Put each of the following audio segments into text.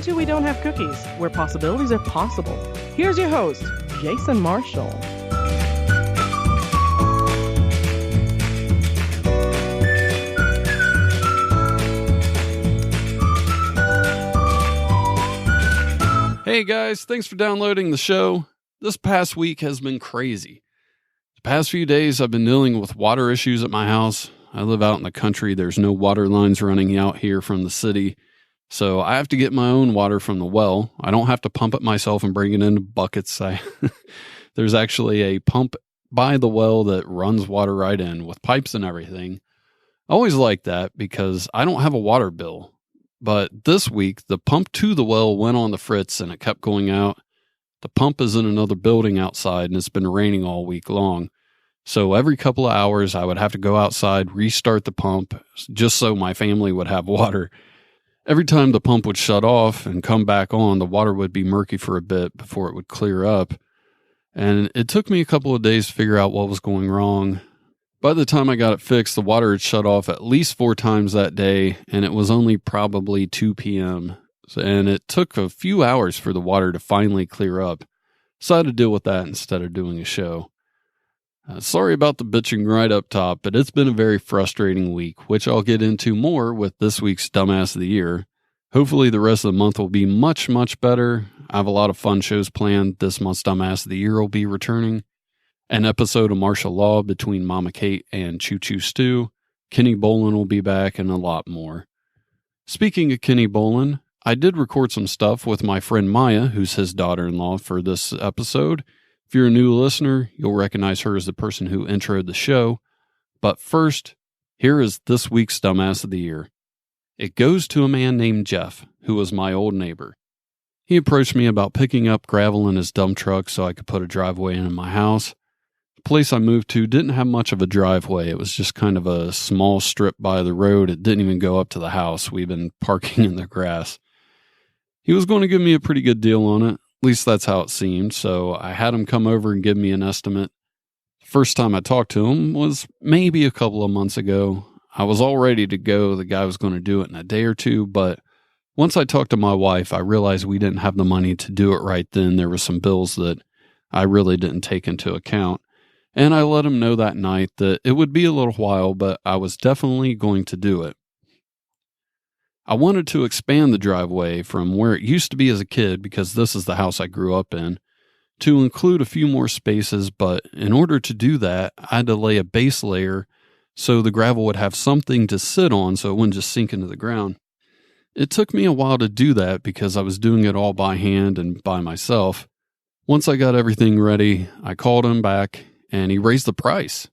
to We Don't Have Cookies, where possibilities are possible. Here's your host, Jason Marshall. Hey guys, thanks for downloading the show. This past week has been crazy. The past few days I've been dealing with water issues at my house. I live out in the country. There's no water lines running out here from the city. So I have to get my own water from the well. I don't have to pump it myself and bring it into buckets. There's actually a pump by the well that runs water right in with pipes and everything. I always like that because I don't have a water bill. But this week, the pump to the well went on the fritz and it kept going out. The pump is in another building outside and it's been raining all week long. So every couple of hours, I would have to go outside, restart the pump just so my family would have water. Every time the pump would shut off and come back on, the water would be murky for a bit before it would clear up. And it took me a couple of days to figure out what was going wrong. By the time I got it fixed, the water had shut off at least 4 times that day, and it was only probably 2 p.m. And it took a few hours for the water to finally clear up. So I had to deal with that instead of doing a show. Sorry about the bitching right up top, but it's been a very frustrating week, which I'll get into more with this week's Dumbass of the Year. Hopefully the rest of the month will be much, much better. I have a lot of fun shows planned. This month's Dumbass of the Year will be returning. An episode of Martial Law between Mama Kate and Choo Choo Stew. Kenny Bolin will be back, and a lot more. Speaking of Kenny Bolin, I did record some stuff with my friend Maya, who's his daughter-in-law, for this episode. If you're a new listener, you'll recognize her as the person who introed the show. But first, here is this week's Dumbass of the Year. It goes to a man named Jeff, who was my old neighbor. He approached me about picking up gravel in his dump truck so I could put a driveway in my house. The place I moved to didn't have much of a driveway. It was just kind of a small strip by the road. It didn't even go up to the house. We've been parking in the grass. He was going to give me a pretty good deal on it. At least that's how it seemed. So I had him come over and give me an estimate. The first time I talked to him was maybe a couple of months ago. I was all ready to go. The guy was going to do it in a day or two. But once I talked to my wife, I realized we didn't have the money to do it right then. There were some bills that I really didn't take into account. And I let him know that night that it would be a little while, but I was definitely going to do it. I wanted to expand the driveway from where it used to be as a kid, because this is the house I grew up in, to include a few more spaces, but in order to do that, I had to lay a base layer so the gravel would have something to sit on so it wouldn't just sink into the ground. It took me a while to do that because I was doing it all by hand and by myself. Once I got everything ready, I called him back, and he raised the price.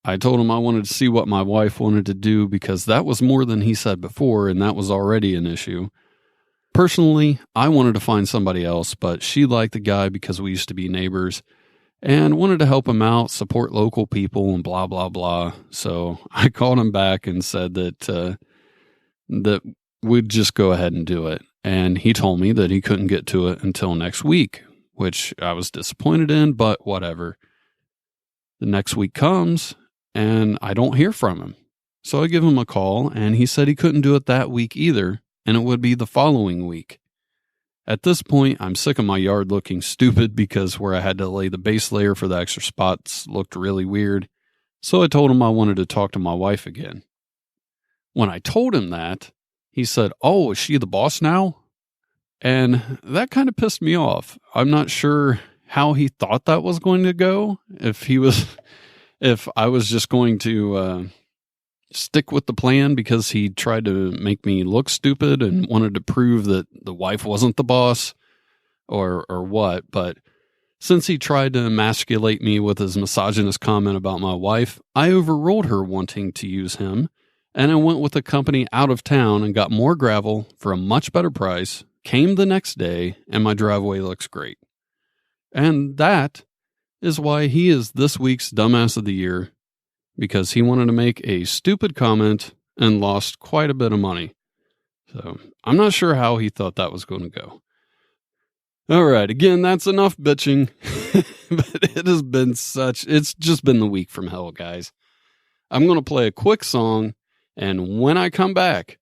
I told him I wanted to see what my wife wanted to do because that was more than he said before, and that was already an issue. Personally, I wanted to find somebody else, but she liked the guy because we used to be neighbors and wanted to help him out, support local people, and blah, blah, blah. So I called him back and said that we'd just go ahead and do it. And he told me that he couldn't get to it until next week, which I was disappointed in, but whatever. The next week comes, and I don't hear from him. So I give him a call, and he said he couldn't do it that week either, and it would be the following week. At this point, I'm sick of my yard looking stupid because where I had to lay the base layer for the extra spots looked really weird. So I told him I wanted to talk to my wife again. When I told him that, he said, "Oh, is she the boss now?" And that kind of pissed me off. I'm not sure how he thought that was going to go. If I was just going to stick with the plan because he tried to make me look stupid and wanted to prove that the wife wasn't the boss or what. But since he tried to emasculate me with his misogynist comment about my wife, I overruled her wanting to use him, and I went with a company out of town and got more gravel for a much better price, came the next day, and my driveway looks great. And that is why he is this week's Dumbass of the Year, because he wanted to make a stupid comment and lost quite a bit of money. So I'm not sure how he thought that was going to go. All right, again, that's enough bitching. But it's just been the week from hell, guys. I'm going to play a quick song, and when I come back,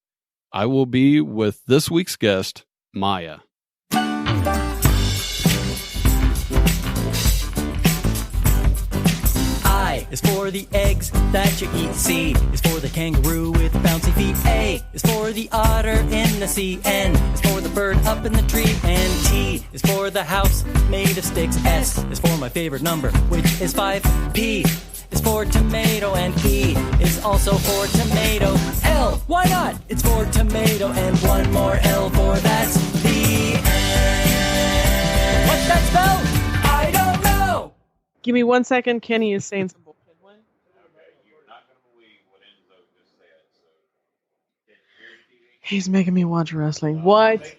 I will be with this week's guest, Maya. I is for the eggs that you eat. C is for the kangaroo with bouncy feet. A is for the otter in the sea. N is for the bird up in the tree. And T is for the house made of sticks. S is for my favorite number, which is 5. P is for tomato. And E is also for tomato. L, why not? It's for tomato. And one more L for that's the end. What's that spell? I don't know. Give me 1 second. Kenny is saying some bullshit. He's making me watch wrestling. What?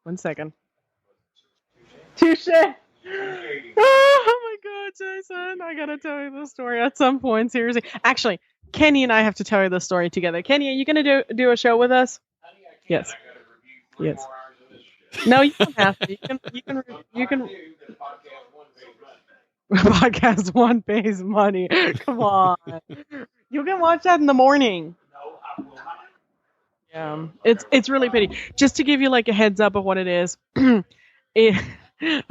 1 second. Touche. Oh my God, Jason! I gotta tell you this story at some point. Seriously, actually, Kenny and I have to tell you this story together. Kenny, are you gonna do a show with us? Yes. Yes. No, you don't have to. You can. Podcast one pays money. Come on. You can watch that in the morning. Yeah, it's really pity. Just to give you like a heads up of what it is.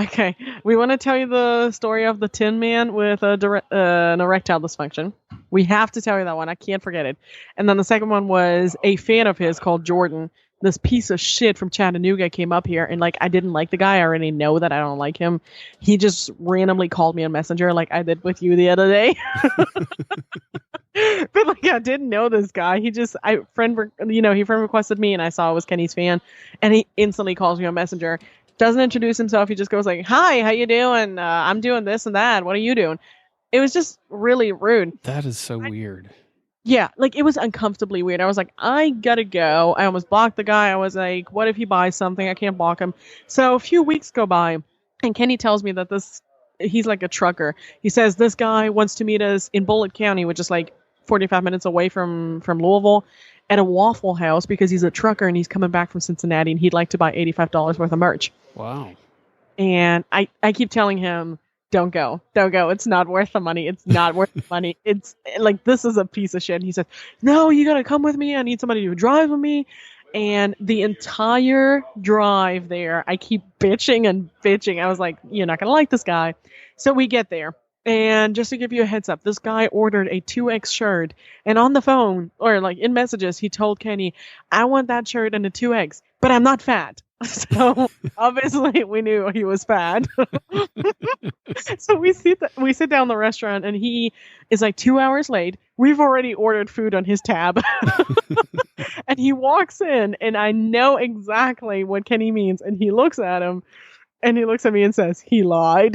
Okay, we want to tell you the story of the Tin Man with an erectile dysfunction. We have to tell you that one. I can't forget it. And then the second one was a fan of his called Jordan. This piece of shit from Chattanooga came up here, and like I didn't like the guy. I already know that I don't like him. He just randomly called me on Messenger, like I did with you the other day. But like I didn't know this guy. He friend requested me, and I saw it was Kenny's fan, and he instantly calls me on Messenger. Doesn't introduce himself. He just goes like, "Hi, how you doing? I'm doing this and that. What are you doing?" It was just really rude. That is so weird. Yeah, like it was uncomfortably weird. I was like, I gotta go. I almost blocked the guy. I was like, what if he buys something? I can't block him. So a few weeks go by, and Kenny tells me that he's like a trucker. He says this guy wants to meet us in Bullitt County, which is like 45 minutes away from Louisville, at a Waffle House because he's a trucker and he's coming back from Cincinnati and he'd like to buy $85 worth of merch. Wow. And I keep telling him, don't go. It's not worth the money. It's not worth the money. It's like, this is a piece of shit. And he says, no, you got to come with me. I need somebody to drive with me. And the entire drive there, I keep bitching and bitching. I was like, you're not going to like this guy. So we get there. And just to give you a heads up, this guy ordered a 2X shirt. And on the phone, or like in messages, he told Kenny, I want that shirt and a 2X, but I'm not fat. So obviously we knew he was fat. So we sit down in the restaurant and he is like 2 hours late. We've already ordered food on his tab. And he walks in and I know exactly what Kenny means. And he looks at him and he looks at me and says, he lied.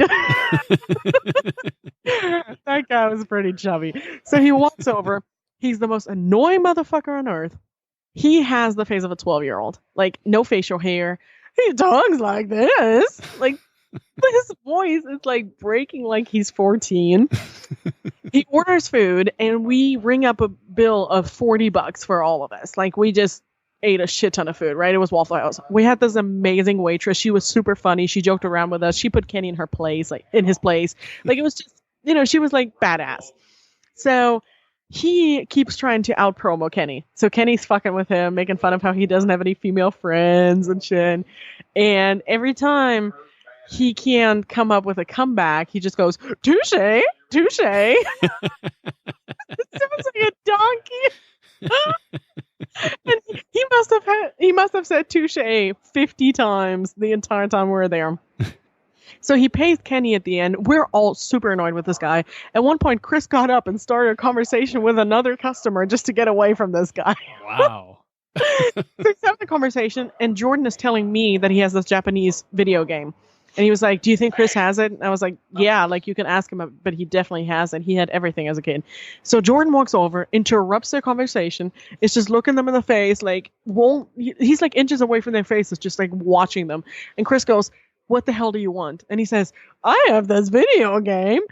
That guy was pretty chubby. So he walks over. He's the most annoying motherfucker on earth. He has the face of a 12-year-old. Like, no facial hair. He talks like this. Like, his voice is like breaking like he's 14. He orders food and we ring up a bill of $40 for all of us. Like, we just ate a shit ton of food, right? It was Waffle House. We had this amazing waitress. She was super funny. She joked around with us. She put Kenny in his place. Like, it was just, she was like badass. So he keeps trying to out promo Kenny. So Kenny's fucking with him, making fun of how he doesn't have any female friends and shit. And every time he can come up with a comeback, he just goes, touche, touche. It sounds like a donkey. And he must have said touche 50 times the entire time we were there. So he pays Kenny at the end. We're all super annoyed with this guy. At one point, Chris got up and started a conversation with another customer just to get away from this guy. Wow. So he's having a conversation, and Jordan is telling me that he has this Japanese video game. And he was like, do you think Chris has it? And I was like, yeah, like you can ask him, but he definitely has it. He had everything as a kid. So Jordan walks over, interrupts their conversation. It's just looking them in the face, like, he's like inches away from their faces, just like watching them. And Chris goes, what the hell do you want? And he says, I have this video game.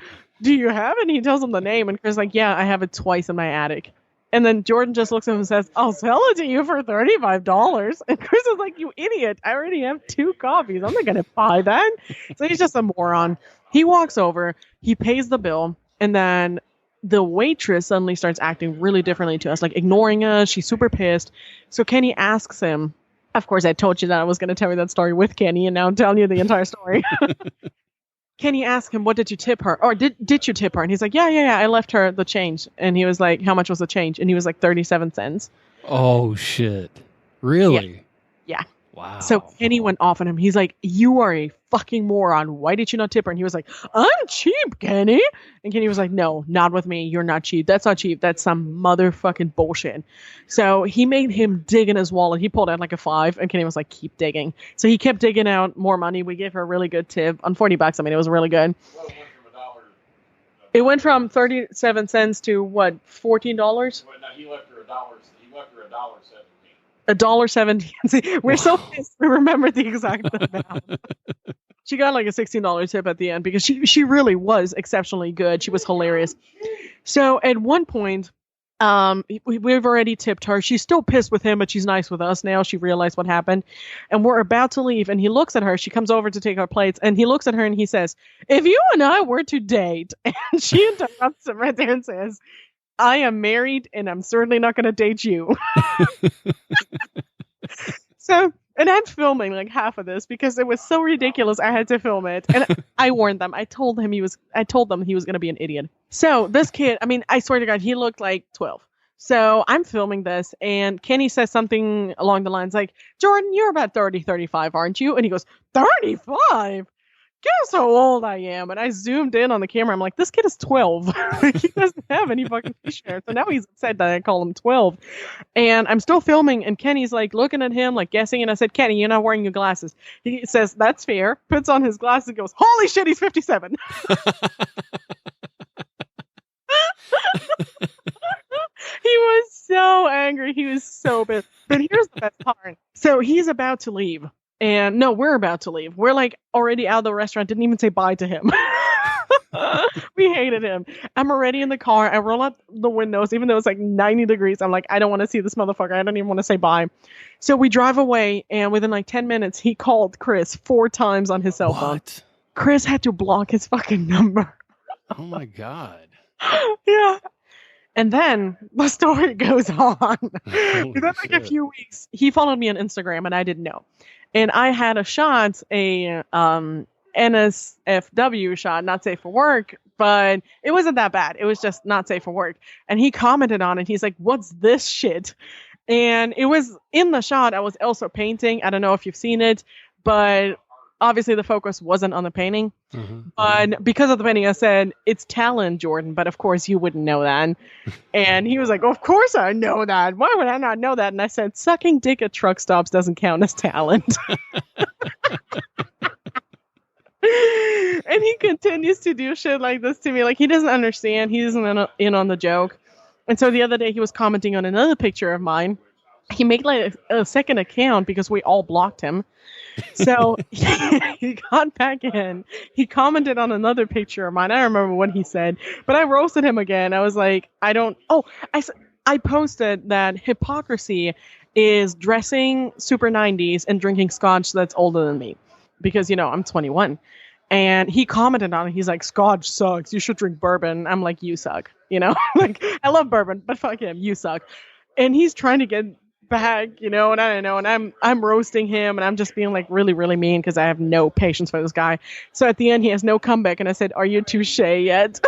Do you have it? And he tells him the name. And Chris is like, yeah, I have it twice in my attic. And then Jordan just looks at him and says, I'll sell it to you for $35. And Chris is like, you idiot. I already have 2 copies. I'm not going to buy that. So he's just a moron. He walks over. He pays the bill. And then the waitress suddenly starts acting really differently to us, like ignoring us. She's super pissed. So Kenny asks him, Of course, I told you that I was going to tell you that story with Kenny, and now I'm telling you the entire story. Kenny asked him, what did you tip her? Or did you tip her? And he's like, yeah. I left her the change. And he was like, how much was the change? And he was like, 37 cents. Oh, shit. Really? Yeah. Wow. So Kenny went off on him. He's like, you are a fucking moron. Why did you not tip her? And he was like, I'm cheap, Kenny. And Kenny was like, no, not with me. You're not cheap. That's not cheap. That's some motherfucking bullshit. So he made him dig in his wallet. He pulled out like a $5, and Kenny was like, keep digging. So he kept digging out more money. We gave her a really good tip on $40. I mean, it was really good. Well, it went from 37 cents to what, $14? Well, no, he left her $1. He left her $1.17. $1.17. We're so pissed. We remember the exact amount. She got like a $16 tip at the end because she really was exceptionally good. She was hilarious. So at one point, we've already tipped her. She's still pissed with him, but she's nice with us now. She realized what happened. And we're about to leave, and he looks at her. She comes over to take our plates, and he looks at her and he says, if you and I were to date, and she interrupts him right there and says, I am married, and I'm certainly not going to date you. So, and I'm filming like half of this because it was so ridiculous I had to film it. And I warned them. I told them he was going to be an idiot. So this kid, I mean, I swear to God, he looked like 12. So I'm filming this, and Kenny says something along the lines like, Jordan, you're about 30, 35, aren't you? And he goes, 35? Guess how old I am. And I zoomed in on the camera. I'm like, this kid is 12. He doesn't have any fucking t-shirt. So now he's upset that I call him 12. And I'm still filming, and Kenny's like looking at him, like guessing. And I said, Kenny, you're not wearing your glasses. He says, that's fair. Puts on his glasses and goes, holy shit, he's 57. He was so angry. He was so pissed. But here's the best part. So he's about to leave. And no, we're about to leave. We're like already out of the restaurant. Didn't even say bye to him. We hated him. I'm already in the car. I roll up the windows, even though it's like 90 degrees. I'm like, I don't want to see this motherfucker. I don't even want to say bye. So we drive away, and within like 10 minutes, he called Chris 4 times on his cell phone. Chris had to block his fucking number. Oh my God. Yeah. And then the story goes on. Within like a few weeks, he followed me on Instagram, and I didn't know. And I had a shot, a NSFW shot, not safe for work, but it wasn't that bad. It was just not safe for work. And he commented on it. He's like, what's this shit? And it was in the shot. I was also painting. I don't know if you've seen it, but obviously the focus wasn't on the painting. But because of the painting, I said, it's talent, Jordan. But of course, you wouldn't know that. And he was like, of course I know that. Why would I not know that? And I said, sucking dick at truck stops doesn't count as talent. And he continues to do shit like this to me. Like, he doesn't understand. He isn't in on the joke. And so the other day, he was commenting on another picture of mine. He made like a second account because we all blocked him. So he got back in. He commented on another picture of mine. I don't remember what he said, but I roasted him again. I was like, I posted that hypocrisy is dressing super 90s and drinking scotch that's older than me. Because, you know, I'm 21. And he commented on it. He's like, scotch sucks. You should drink bourbon. I'm like, you suck. You know, like, I love bourbon, but fuck him. You suck. And he's trying to get back, you know, and I don't know. And I'm roasting him, and I'm just being like really, really mean because I have no patience for this guy. So at the end, he has no comeback. And I said, are you touche yet?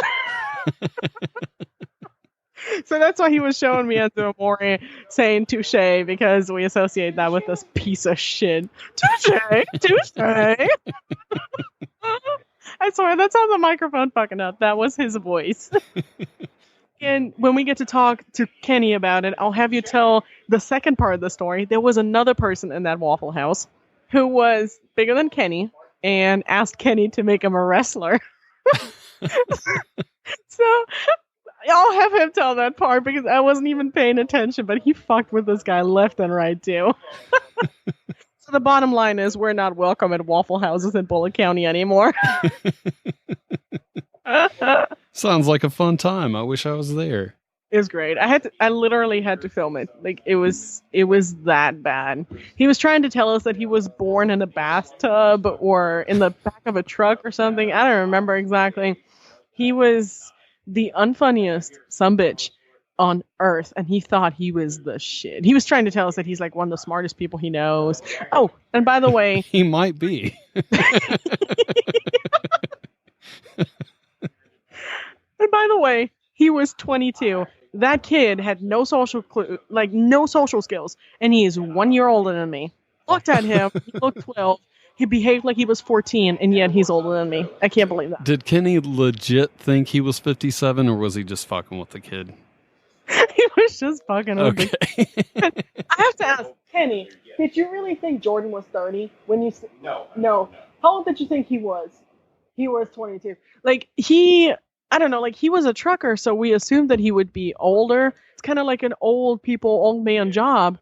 So that's why he was showing me Enzo Amore saying touche, because we associate that with this piece of shit. Touche, touche. I swear, that's how the microphone fucking up. That was his voice. And when we get to talk to Kenny about it, I'll have you tell the second part of the story. There was another person in that Waffle House who was bigger than Kenny and asked Kenny to make him a wrestler. So I'll have him tell that part because I wasn't even paying attention, but he fucked with this guy left and right too. So the bottom line is we're not welcome at Waffle Houses in Bullitt County anymore. Sounds like a fun time. I wish I was there. It was great. I literally had to film it. Like, it was that bad. He was trying to tell us that he was born in a bathtub or in the back of a truck or something. I don't remember exactly. He was the unfunniest sumbitch. on earth, and he thought he was the shit. He was trying to tell us that he's like one of the smartest people he knows. Oh, and by the way, He might be. and by the way, he was 22. That kid had no social no social skills, and he is 1 year older than me. Looked at him, he looked 12. He behaved like he was 14, and yet he's older than me. I can't believe that. Did Kenny legit think he was 57, or was he just fucking with the kid? He was just fucking with Okay. I have to ask, Kenny, did you really think Jordan was 30 when you said... No. How old did you think he was? He was 22. Like, I don't know, like, he was a trucker, so we assumed that he would be older. It's kind of like an old man job.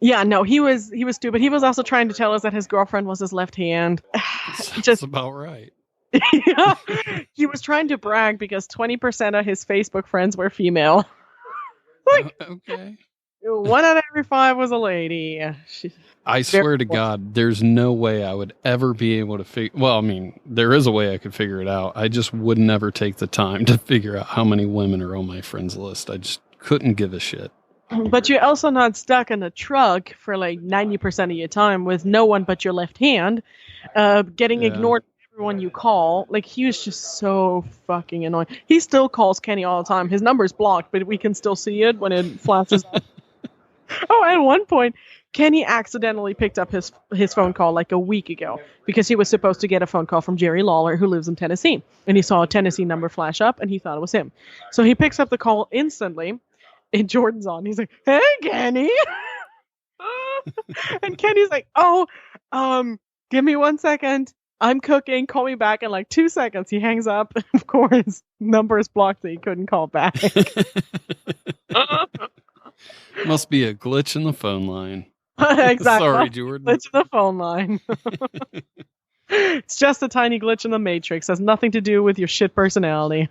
Yeah, no, he was stupid. He was also trying to tell us that his girlfriend was his left hand. That's about right. Yeah, he was trying to brag because 20% of his Facebook friends were female. Like, Okay. 1 out of every 5 was a lady. I swear to God, there's no way I would ever be able to figure... Well, I mean, there is a way I could figure it out. I just would never take the time to figure out how many women are on my friends list. I just couldn't give a shit. But you're also not stuck in a truck for like 90% of your time with no one but your left hand, getting ignored by everyone you call. Like, he was just so fucking annoying. He still calls Kenny all the time. His number's blocked, but we can still see it when it flashes up. Oh, at one point, Kenny accidentally picked up his phone call like a week ago because he was supposed to get a phone call from Jerry Lawler, who lives in Tennessee. And he saw a Tennessee number flash up, and he thought it was him. So he picks up the call instantly. And Jordan's on. He's like, "Hey, Kenny." And Kenny's like, "Oh, give me 1 second. I'm cooking. Call me back in like 2 seconds." He hangs up. Of course, number is blocked, so he couldn't call back. Must be a glitch in the phone line. Exactly. Sorry, Jordan. Glitch in the phone line. It's just a tiny glitch in the matrix. Has nothing to do with your shit personality.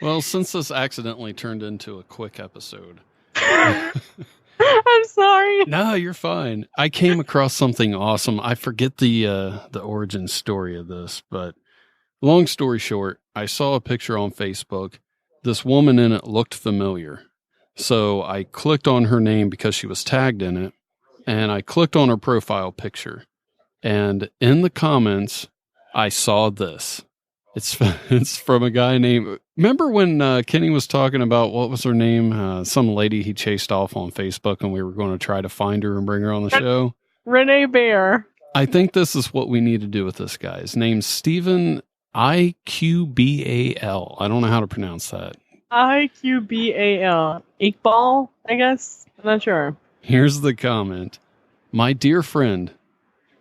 Well, since this accidentally turned into a quick episode. I'm sorry. No, you're fine. I came across something awesome. I forget the origin story of this, but long story short, I saw a picture on Facebook. This woman in it looked familiar. So I clicked on her name because she was tagged in it, and I clicked on her profile picture. And in the comments, I saw this. It's from a guy named... Remember when Kenny was talking about, what was her name? Some lady he chased off on Facebook, and we were going to try to find her and bring her on the show? Renee Bear. I think this is what we need to do with this guy. His name's Stephen Iqbal. I don't know how to pronounce that. Iqbal. Iqbal, I guess? I'm not sure. Here's the comment. "My dear friend,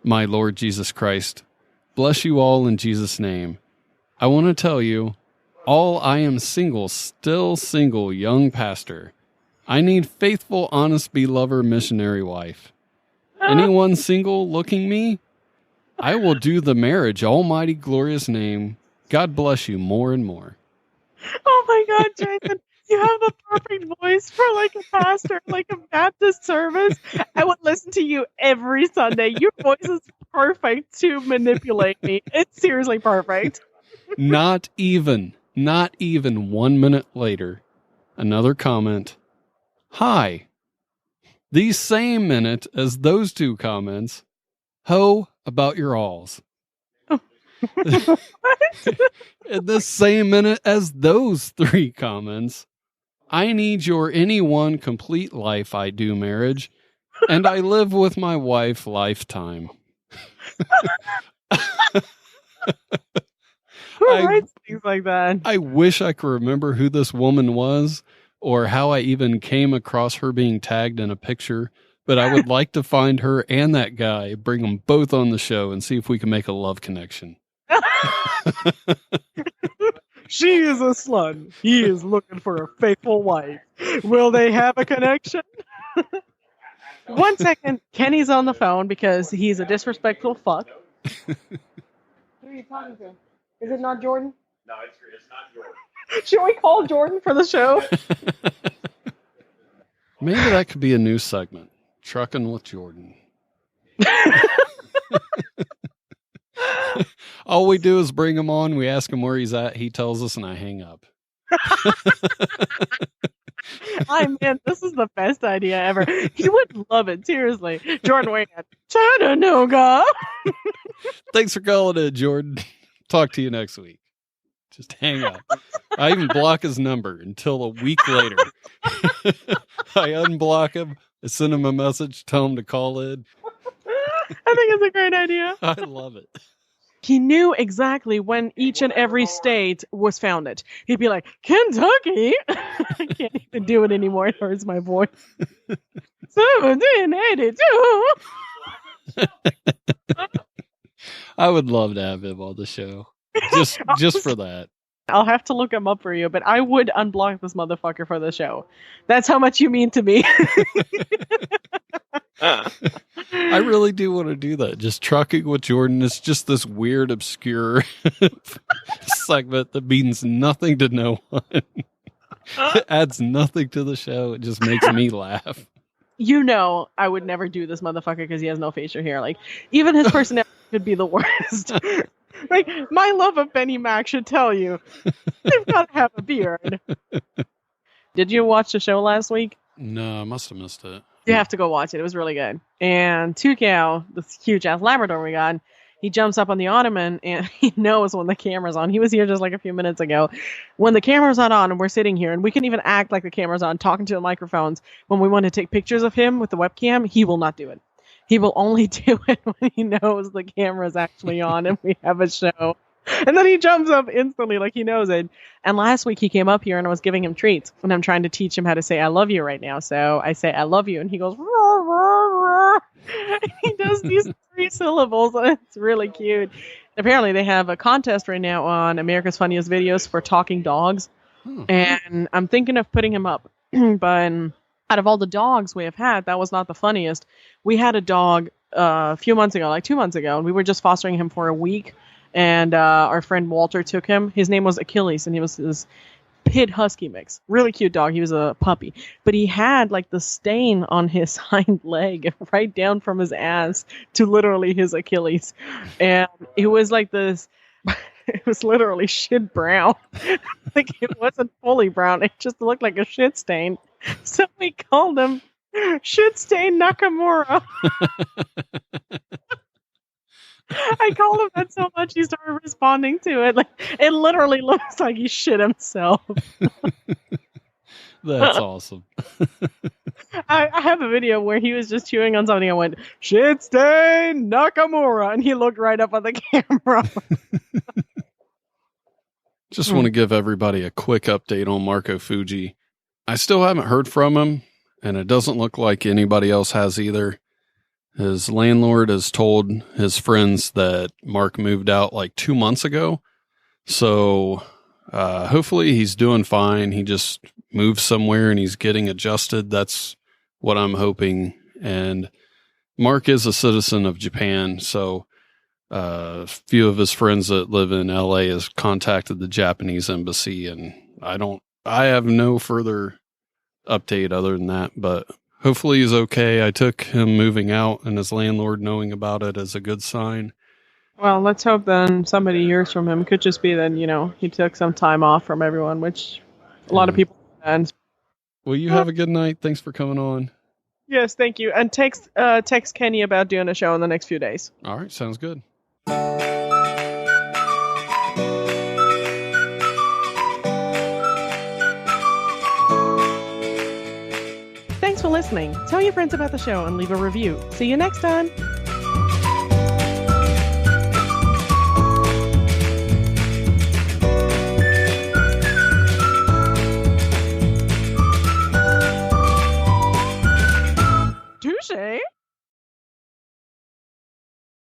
my Lord Jesus Christ, bless you all in Jesus' name. I want to tell you, I am single, still single, young pastor. I need faithful, honest, beloved missionary wife. Anyone single looking me? I will do the marriage, almighty glorious name. God bless you more and more." Oh my God, Jason. You have the perfect voice for like a pastor, like a Baptist service. I would listen to you every Sunday. Your voice is perfect to manipulate me. It's seriously perfect. Not even 1 minute later, another comment. "Hi. The same minute as those two comments. Ho about your alls." In the same minute as those 3 comments. "I need your anyone complete life I do marriage, and I live with my wife lifetime." Who writes things like that? I wish I could remember who this woman was or how I even came across her being tagged in a picture, but I would like to find her and that guy, bring them both on the show, and see if we can make a love connection. She is a slut. He is looking for a faithful wife. Will they have a connection? 1 second. Kenny's on the phone because he's a disrespectful fuck. Who are you talking to? Is it not Jordan? No, it's not Jordan. Should we call Jordan for the show? Maybe that could be a new segment. Trucking with Jordan. All we do is bring him on. We ask him where he's at. He tells us, and I hang up. Man, this is the best idea ever. He would love it, seriously. Jordan Wayne, Chattanooga. Thanks for calling in, Jordan. Talk to you next week. Just hang up. I even block his number until a week later. I unblock him. I send him a message, tell him to call in. I think it's a great idea. I love it. He knew exactly when each and every state was founded. He'd be like, Kentucky. I can't even do it anymore. It hurts my voice. 1782. I would love to have him on the show. Just for that. I'll have to look him up for you, but I would unblock this motherfucker for the show. That's how much you mean to me. I really do want to do that. Just Trucking with Jordan is just this weird, obscure segment that means nothing to no one. It adds nothing to the show. It just makes me laugh. You know, I would never do this motherfucker because he has no facial hair. Like, even his personality could be the worst. Like, my love of Benny Mac should tell you, they've got to have a beard. Did you watch the show last week? No, I must have missed it. You have to go watch it. It was really good. And Touche, this huge-ass Labrador we got, he jumps up on the ottoman and he knows when the camera's on. He was here just like a few minutes ago. When the camera's not on and we're sitting here and we can even act like the camera's on, talking to the microphones, when we want to take pictures of him with the webcam, he will not do it. He will only do it when he knows the camera's actually on and we have a show. And then he jumps up instantly like he knows it. And last week he came up here and I was giving him treats. And I'm trying to teach him how to say I love you right now. So I say I love you. And he goes, roar, roar, roar. And he does these 3 syllables. And it's really cute. Apparently they have a contest right now on America's Funniest Videos for talking dogs. And I'm thinking of putting him up. But out of all the dogs we have had, that was not the funniest. We had a dog a few months ago, like 2 months ago. And we were just fostering him for a week. And our friend Walter took him. His name was Achilles, and he was this pit husky mix. Really cute dog. He was a puppy. But he had like the stain on his hind leg right down from his ass to literally his Achilles. And it was like this, it was literally shit brown. Like it wasn't fully brown. It just looked like a shit stain. So we called him Shit Stain Nakamura. I called him that so much he started responding to it. Like it literally looks like he shit himself. That's awesome. I have a video where he was just chewing on something. I went, Shit Stain Nakamura, and he looked right up at the camera. Just want to give everybody a quick update on Mark Ofuji. I still haven't heard from him, and it doesn't look like anybody else has either. His landlord has told his friends that Mark moved out like 2 months ago. So hopefully he's doing fine. He just moved somewhere and he's getting adjusted. That's what I'm hoping. And Mark is a citizen of Japan. So a few of his friends that live in LA has contacted the Japanese embassy. And I have no further update other than that, but hopefully he's okay. I took him moving out and his landlord knowing about it as a good sign. Well, let's hope then somebody hears from him. Could just be then, he took some time off from everyone, which a lot of people have. Well, you have a good night. Thanks for coming on. Yes, thank you. And text Kenny about doing a show in the next few days. All right, sounds good. Thanks for listening. Tell your friends about the show and leave a review. See you next time.